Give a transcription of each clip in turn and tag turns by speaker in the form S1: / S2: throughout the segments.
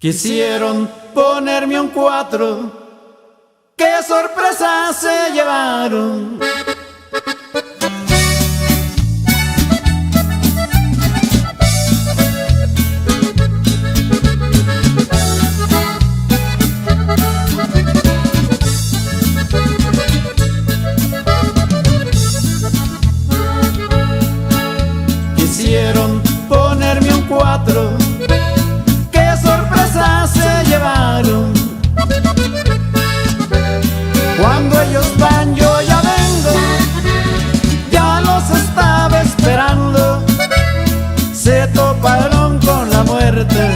S1: Quisieron ponerme un 4, qué sorpresa se llevaron. Quisieron ponerme un 4, qué sorpresa se llevaron. Cuando ellos van yo ya vengo, ya los estaba esperando. Se toparon con la muerte,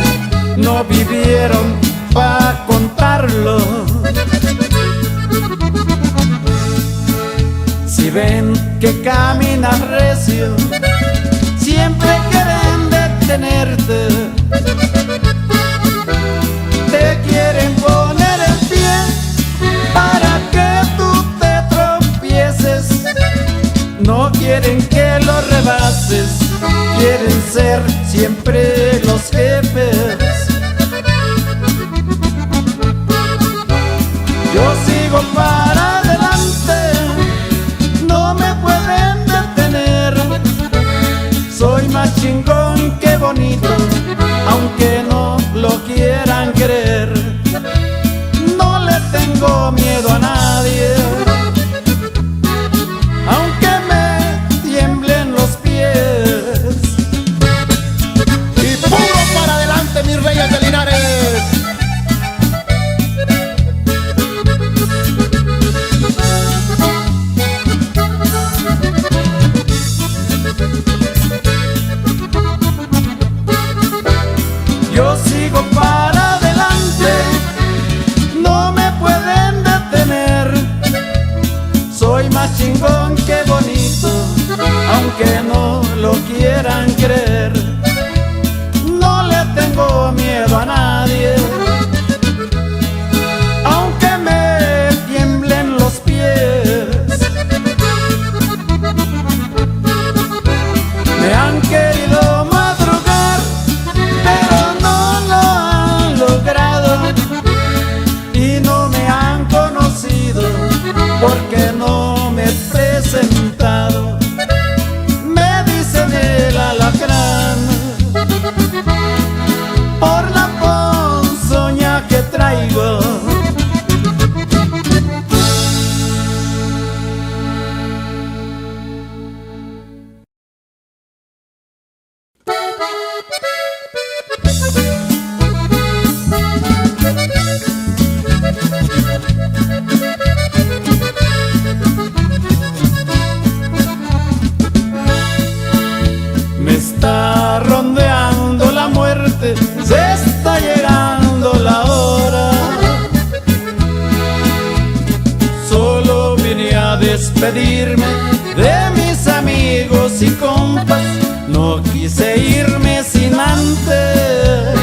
S1: no vivieron pa' contarlo. Si ven que caminas recio, siempre quieren detenerte. Te quieren poner el pie para que tú te tropieces. No quieren que lo rebases, quieren ser siempre los jefes. Yo sigo para adelante, no me pueden detener. Soy más chingón que bonito, aunque no lo quieran creer. No le tengo miedo a nadie, aunque me tiemblen los pies.
S2: Y puro para adelante, mis reyes de Linares.
S1: Yo sigo para adelante, no me pueden detener. Soy más chingón que bonito, aunque no lo quieran creer. No le tengo miedo a nadie, aunque me tiemblen los pies. Me han querido madrugar, pero no lo han logrado. Y no me han conocido porque no me he presentado. Me dicen el alacrán por la ponzoña que traigo. Me está rondeando la muerte, se está llegando la hora. Solo vine a despedirme de mis amigos y compas. No quise irme sin antes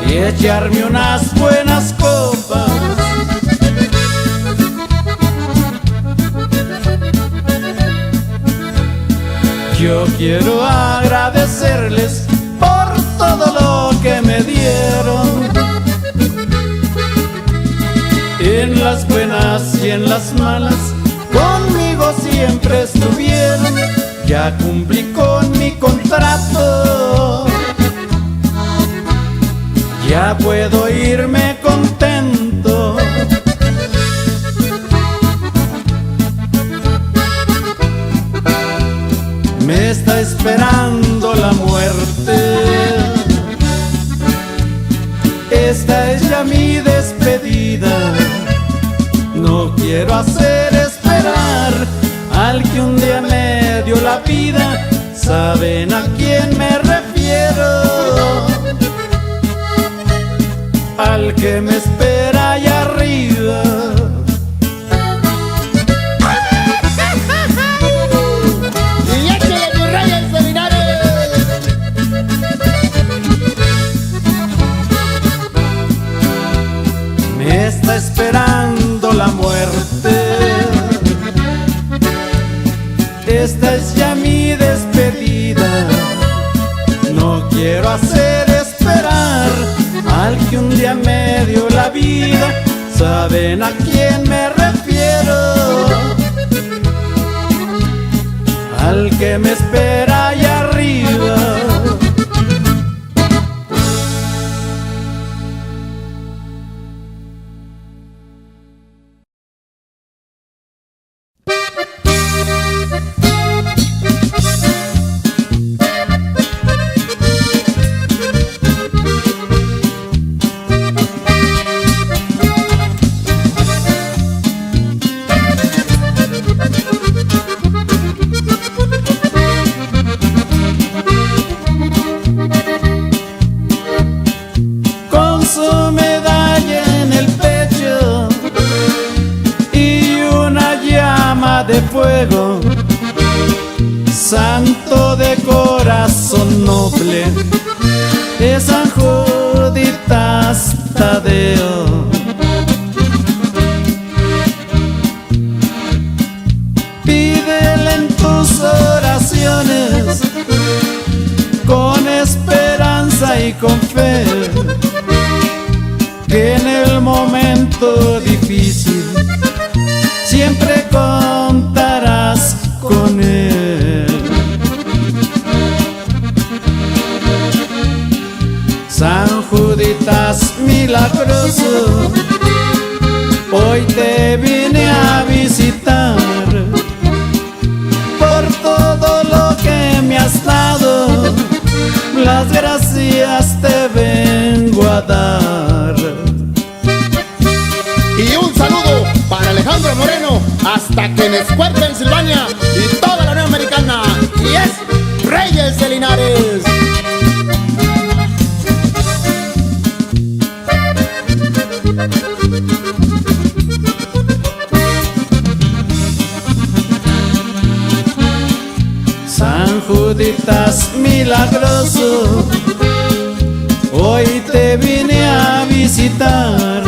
S1: y echarme unas buenas copas. Yo quiero agradecerles por todo lo que me dieron. En las buenas y en las malas, conmigo siempre estuvieron. Ya cumplí con mi contrato, ya puedo irme contento. Me está esperando la muerte, esta es ya mi despedida. No quiero hacer esperar al que un día me dio la vida. ¿Saben a quién me refiero? Al que me espera allá arriba. Me está esperando la muerte, esta es ya mi despedida. No quiero hacer esperar vida, saben a quién me refiero. Al que me espera allá arriba. De fuego, santo de corazón noble, es San Juditas Tadeo. Pídele en tus oraciones, con esperanza y con fe, que en el momento difícil siempre contarás con él. San Juditas milagroso, hoy te vine a visitar, por todo lo que me has dado, las gracias te vengo a dar.
S2: Y un saludo para Alejandro Moreno, hasta Kennesquart, Pensilvania, y toda la Unión Americana. Y es Reyes de Linares.
S1: San Juditas milagroso, hoy te vine a visitar,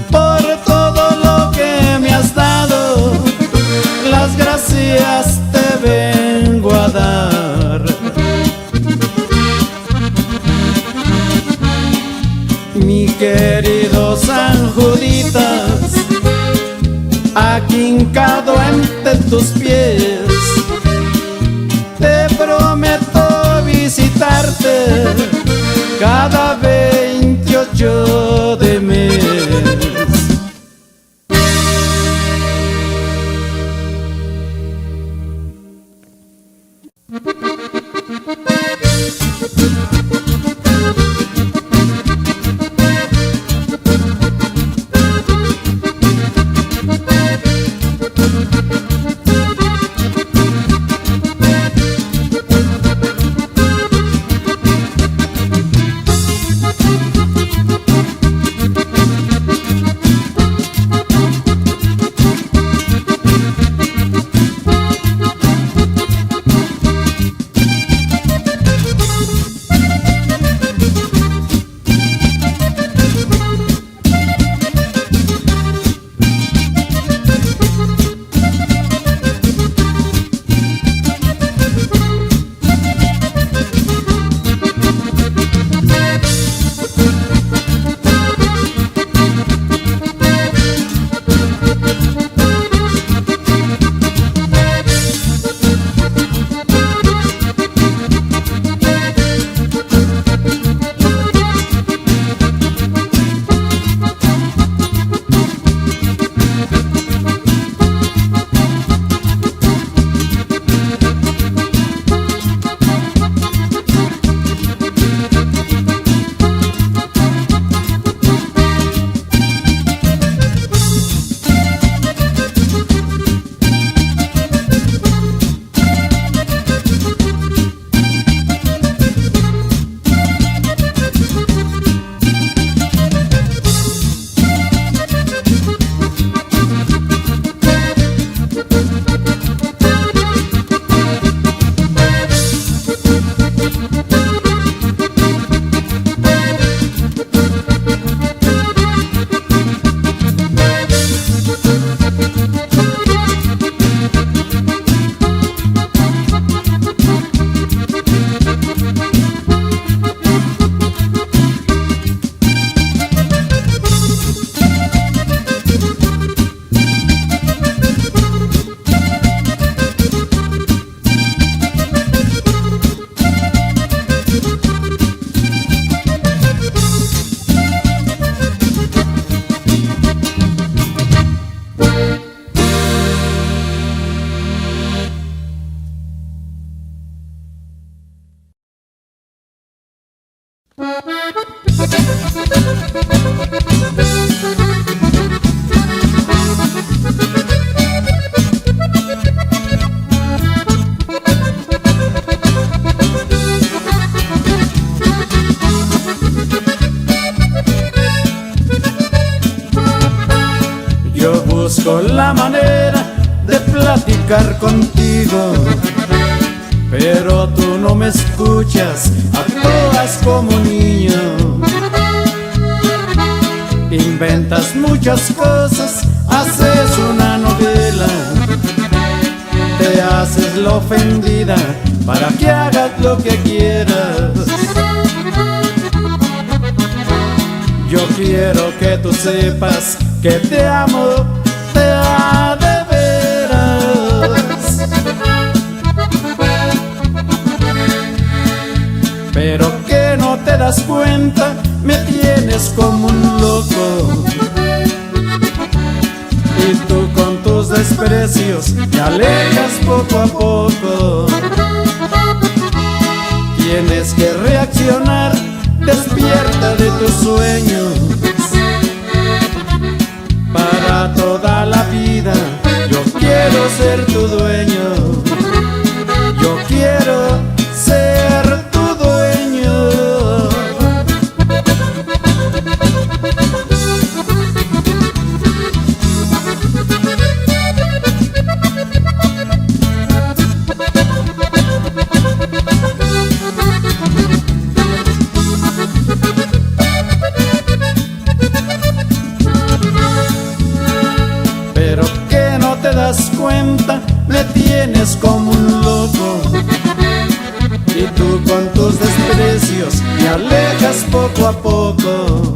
S1: por todo lo que me has dado, las gracias te vengo a dar. Mi querido San Juditas, aquí hincado ante tus pies, te prometo visitarte cada 28 de mes. Yo busco la manera de platicar contigo, pero tú no me escuchas, actúas como un niño. Inventas muchas cosas, haces una novela, te haces la ofendida para que hagas lo que quieras. Yo quiero que tú sepas que te amo, te amo de veras. Pero que no te das cuenta, me tienes como un loco. Y tú con tus desprecios me alejas poco a poco. Tienes que reaccionar, despierta de tus sueños. Para toda la vida yo quiero ser tu dueño. Yo quiero ser tu dueño. Pero que no te das cuenta, me tienes como un loco. Y tú con tus desprecios me alejas poco a poco.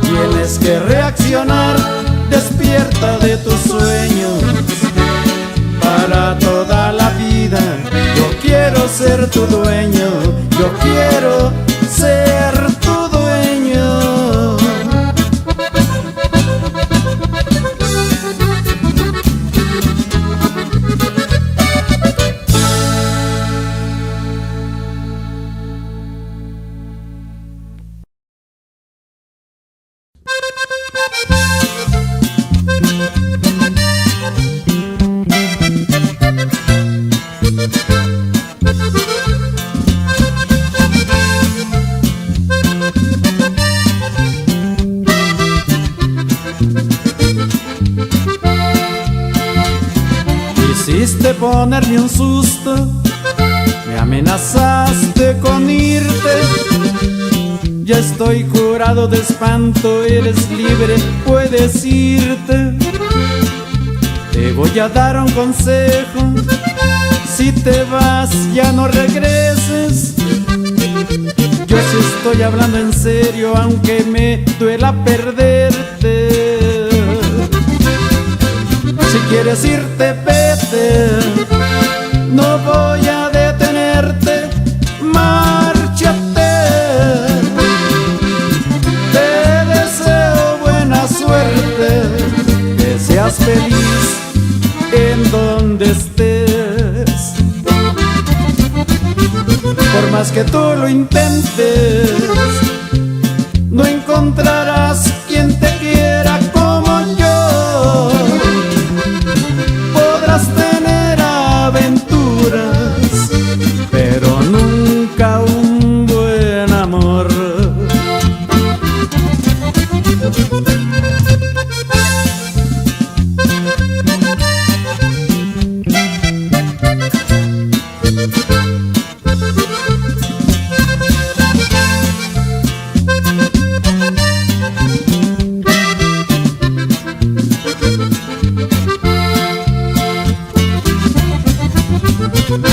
S1: Tienes que reaccionar, despierta de tus sueños. Para toda la vida yo quiero ser tu dueño. Yo quiero ser tu dueño. Quisiste ponerme un susto, me amenazaste con irte. Ya estoy curado de espanto, eres libre, puedes irte. Te voy a dar un consejo, si te vas ya no regreses. Yo sí estoy hablando en serio, aunque me duela perderte. Si quieres irte, vete, no voy a detenerte, márchate. Te deseo buena suerte, que seas feliz en donde estés. Por más que tú lo intentes, no encontrarás quien te quiera como yo. Podrás tener aventuras, pero nunca un buen amor.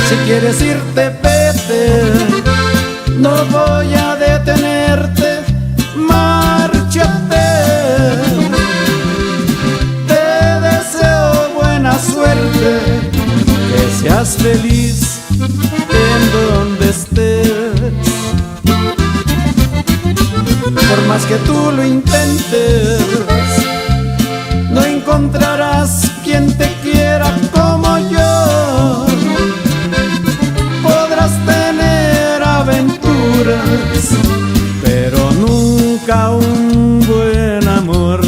S1: Si quieres irte, vete, no voy a detenerte, márchate. Te deseo buena suerte, que seas feliz en donde estés. Por más que tú lo intentes, no encontrarás quien te quiera como yo. Podrás tener aventuras, pero nunca un buen amor.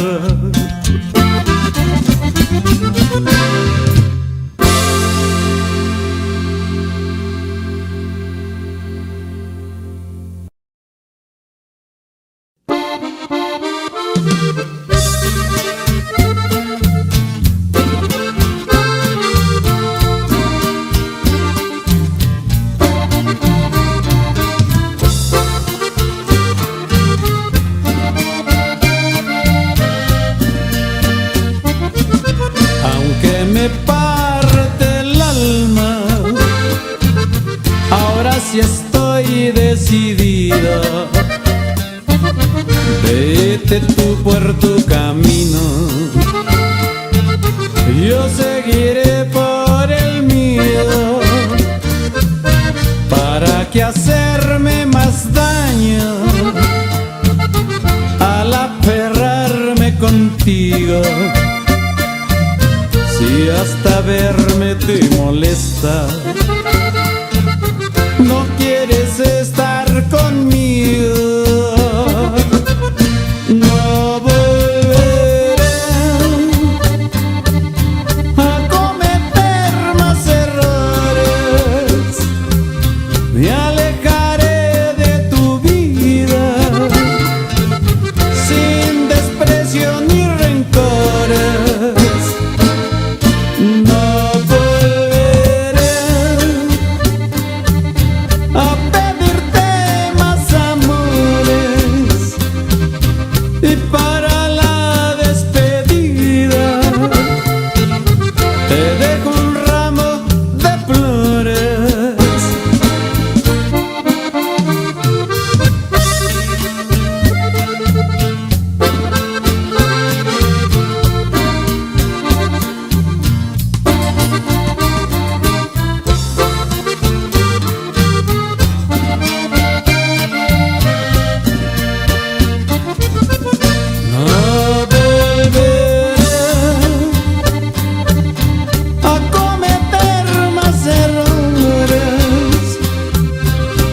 S1: Me parte el alma, ahora sí estoy decidida. Vete tú por tu camino, yo seguiré por el mío. ¿Para qué hacerme más daño al aferrarme contigo? Si hasta verme te molesta, no quieres estar conmigo. No volveré a cometer más errores, me alejaré de tu vida sin desprecio ni rencores. No volveré a pedirte más amores, y para la despedida te dejo un ramo de flores.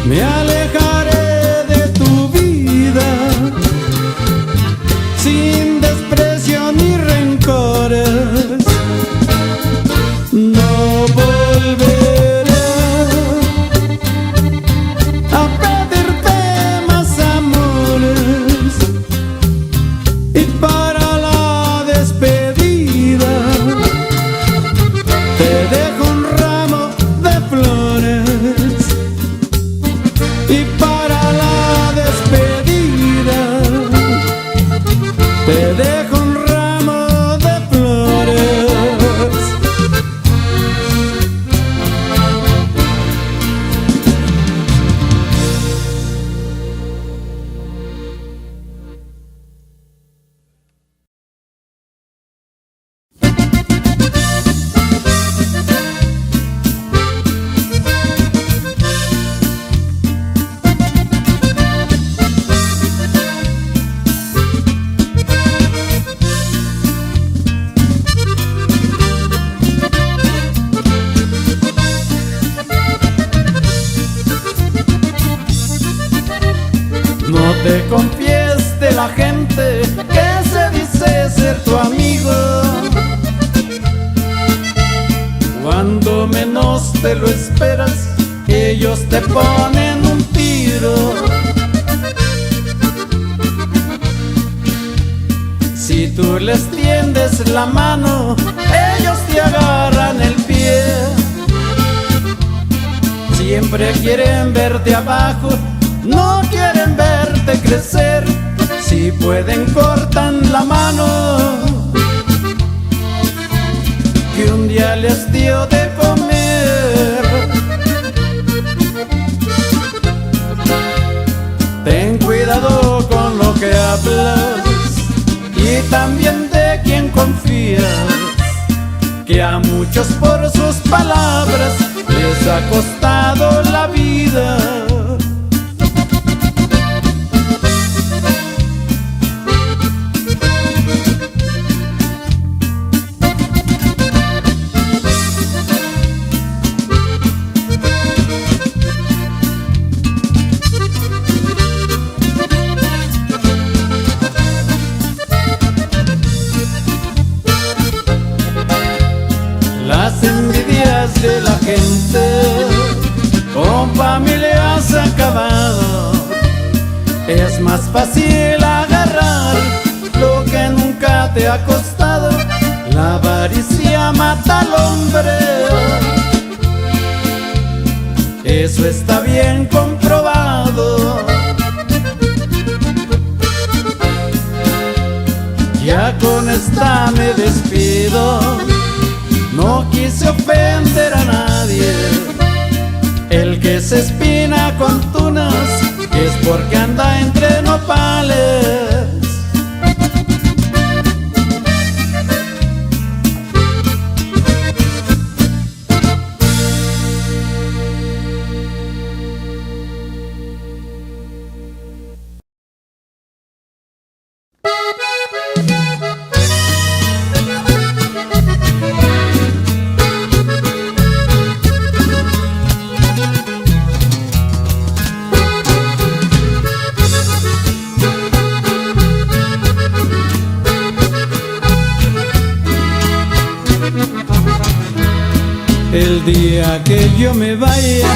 S1: Me alejaré de tu vida sin desprecio ni rencores. No volveré a pedirte más amores, y para la despedida te dejo un ramo de flores. Y para la despedida te dejo un ramo de flores. No te confíes de la gente que se dice ser tu amigo. Cuando menos te lo esperas, ellos te ponen un tiro. Si tú les tiendes la mano, ellos te agarran el pie. Siempre quieren verte abajo, no quieren verte crecer. Si pueden cortan la mano que un día les dio de comer. Ten cuidado con lo que hablas y también de quien confías, que a muchos por sus palabras les ha costado la vida. más fácil agarrar lo que nunca te ha costado. La avaricia mata al hombre, eso está bien comprobado. Ya con esta me despido, no quise ofender a nadie. El que se espina con tunas es porque anda entre nopales. El día que yo me vaya,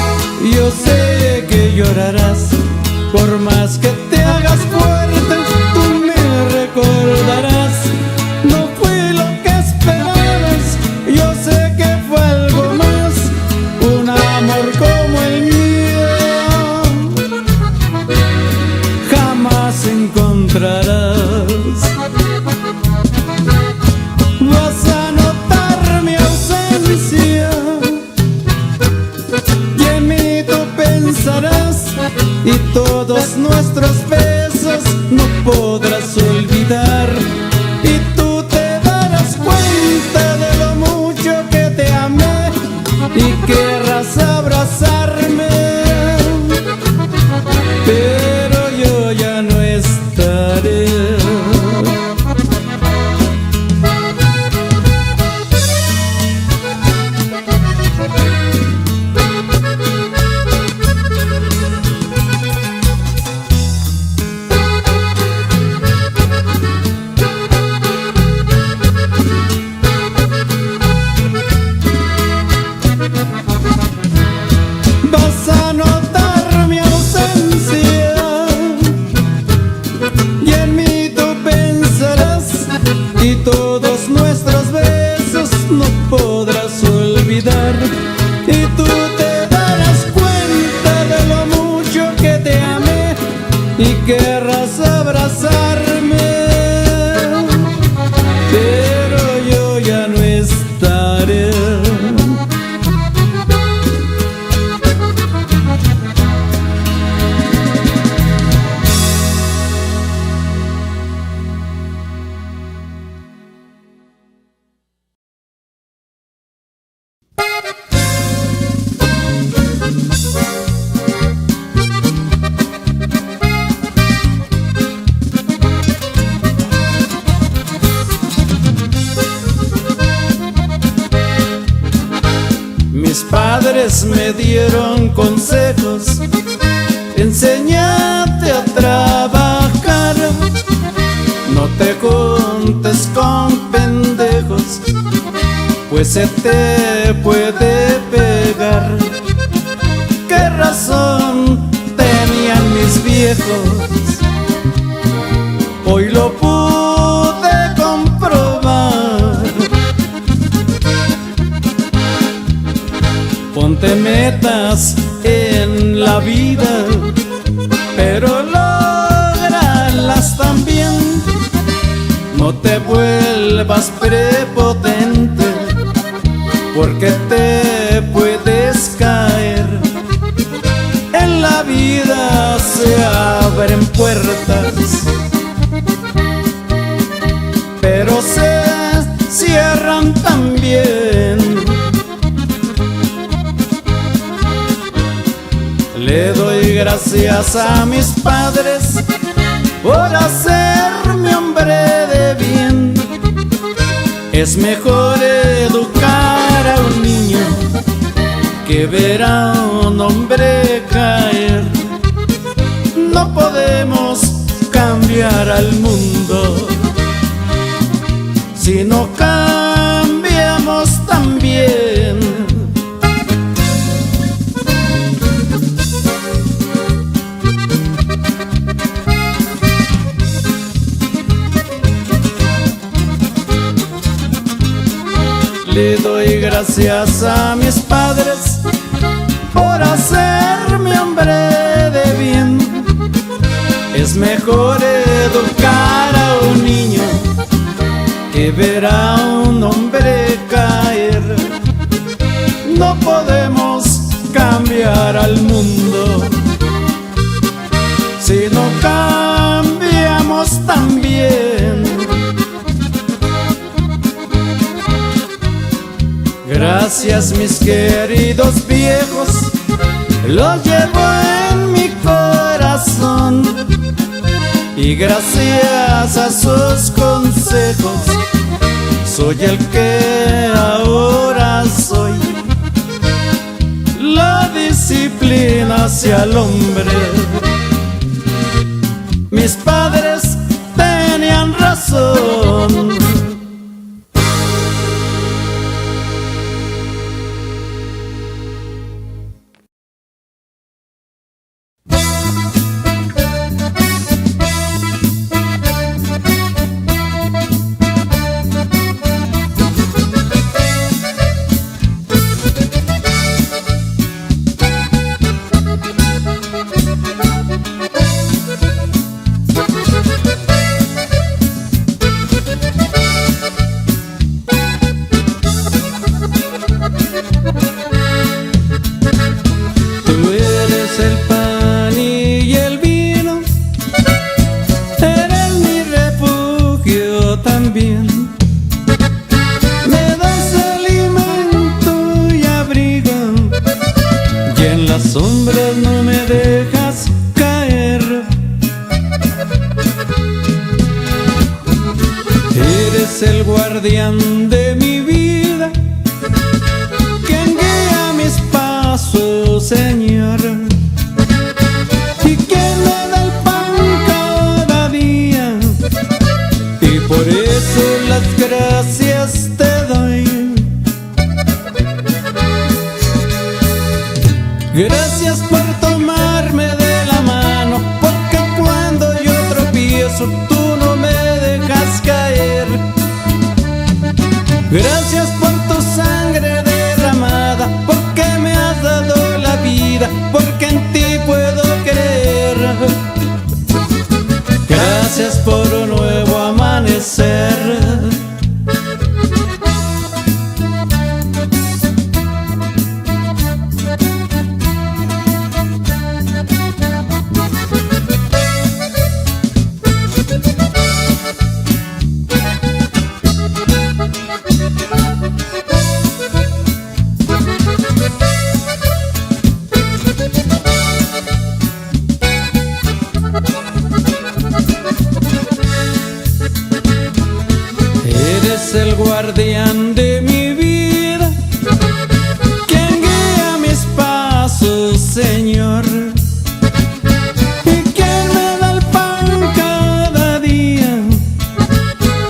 S1: yo sé que llorarás. Por más que te hagas fuerte, tú me recordarás. No fue lo que esperabas, yo sé que fue algo más. Un amor como el mío jamás encontrarás. Vas a notar mi ausencia y en mí tú pensarás, y todos nuestros besos no podrás olvidar. Y tú te darás cuenta de lo mucho que te amé y querrás abrazarme, pero yo ya no estaré. Vas a notar mi ausencia y en mí tú pensarás, y todos nuestros besos no podrás olvidar. Y tú te darás cuenta de lo mucho que te amé y querrás abrazarme, pero yo ya no estaré. Mis padres me dieron consejos: enséñate a trabajar, no te juntes con pendejos, pues se te puede pegar. ¿Qué razón tenían mis viejos? Hoy lo pude comprobar. Ponte metas en la vida, pero lógralas también. No te vuelvas prepotente, porque te puedes caer. En la vida se abren puertas, pero se cierran también. Le doy gracias a mis padres por hacerme hombre de bien. Es mejor educar a un niño que ver a un hombre caer. No podemos cambiar al mundo si no cambiamos también. gracias a mis padres por hacerme hombre de bien. Es mejor educar a un niño que ver a un hombre caer. No podemos cambiar al mundo si no cambiamos también. Gracias mis queridos viejos, los llevo en mi corazón, y gracias a sus consejos soy el que ahora soy. La disciplina hacia el hombre. Mis padres tenían razón. Sombras no me dejas caer. Eres el guardián de mi vida, quien guía mis pasos, Señor, y quien me da el pan cada día, y por eso las gracias te doy. Gracias por tomarme de la mano, porque cuando yo tropiezo tú no me dejas caer. Gracias por tu sangre derramada, porque me has dado la vida, porque en ti puedo creer. Gracias por un nuevo amanecer. Eres el guardián de mi vida, quien guía mis pasos, Señor, y quien me da el pan cada día,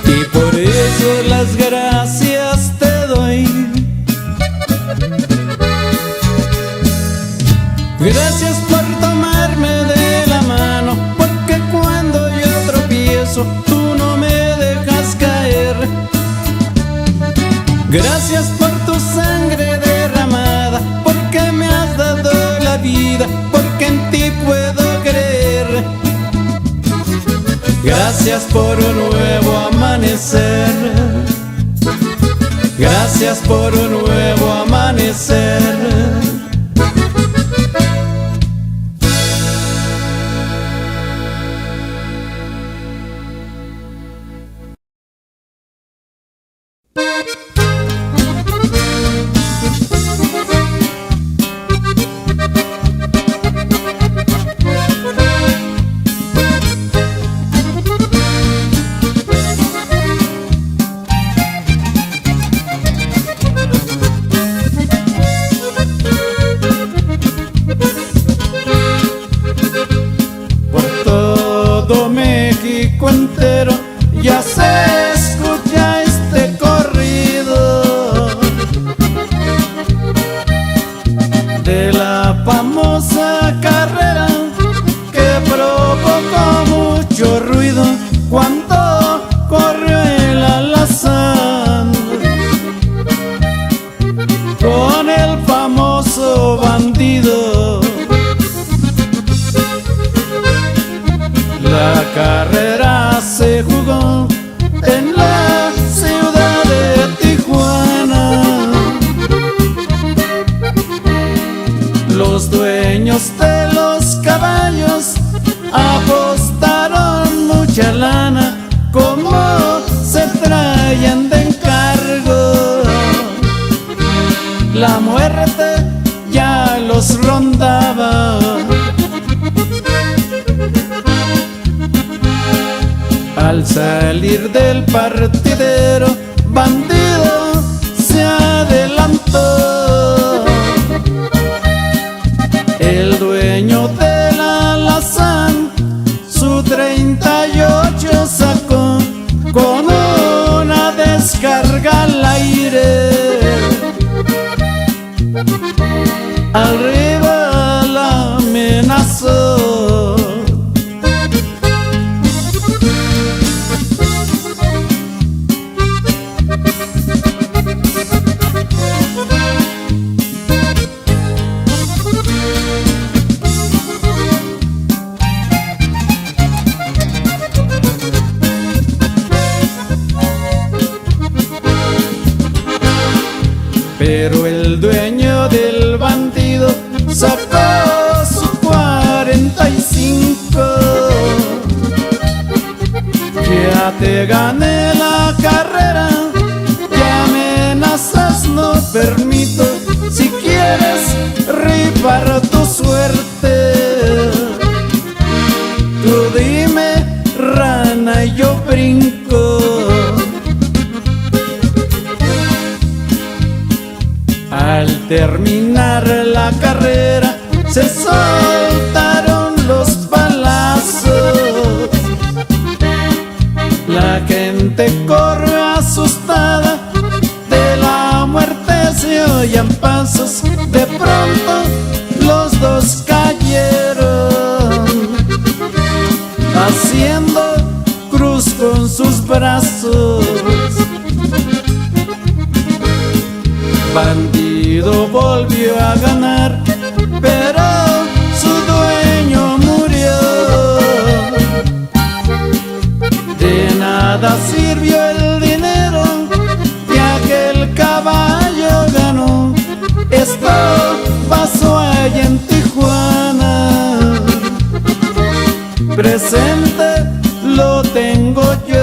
S1: y por eso las gracias te doy. Gracias por tomarme de la mano, porque cuando yo tropiezo tú no me dejas caer. Gracias por tu sangre derramada, porque me has dado la vida, porque en ti puedo creer. Gracias por un nuevo amanecer. Gracias por un nuevo amanecer. México entero ya se escucha este corrido de la famosa carrera que provocó mucho ruido cuando corrió el alazán. se jugó en la ciudad de Tijuana. Los dueños de los caballos apostaron mucha lana, como se traían de encargo. La muerte ya los rondaba. Al salir del partidero, bandido se adelantó. El dueño del alazán su 38 sacó, con una descarga al aire. Arriba la amenazó. Pero el dueño del bandido sacó su 45. Ya te gané la carrera, ya amenazas no permito. Si quieres rifar tu suerte, tú dime, rana, y yo brinco. Al terminar la carrera se soltaron los balazos. La gente corre asustada, de la muerte se oían pasos. De pronto los dos cayeron, haciendo cruz con sus brazos. Bandido volvió a ganar, pero su dueño murió. De nada sirvió el dinero que aquel caballo ganó. Esto pasó allá en Tijuana. Presente lo tengo yo.